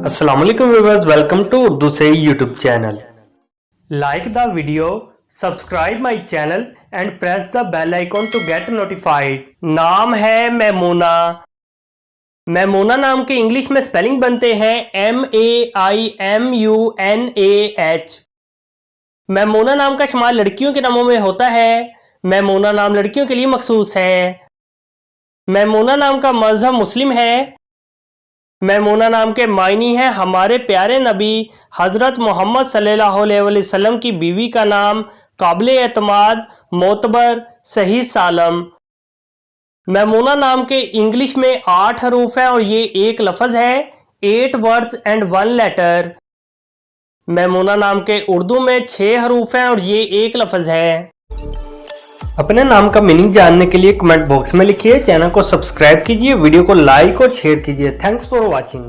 अस्सलाम वालेकुम viewers, welcome to Urdu से YouTube channel. Like the video, subscribe my channel and press the bell icon to get notified. नाम है मैमूना। मैमूना नाम के इंग्लिश में स्पेलिंग बनते हैं MAIMUNAH। मैमूना नाम का शुमार लड़कियों के नामों में होता है। मैमूना नाम लड़कियों के लिए मखसूस है। मैमूना नाम का मजहब मुस्लिम है। मैमूना नाम के मायनी है हमारे प्यारे नबी हज़रत मोहम्मद सल्लल्लाहु अलैहि वसल्लम की बीवी का नाम, काबिल एतमाद, मोतबर, सही सालम। मैमूना नाम के इंग्लिश में 8 हरूफ हैं और ये एक लफ्ज़ है, 8 वर्ड्स एंड 1 लेटर। मैमूना नाम के उर्दू में 6 हरूफ हैं और ये एक लफ्ज़ है। अपने नाम का मीनिंग जानने के लिए कमेंट बॉक्स में लिखिए। चैनल को सब्सक्राइब कीजिए, वीडियो को लाइक और शेयर कीजिए। Thanks for watching.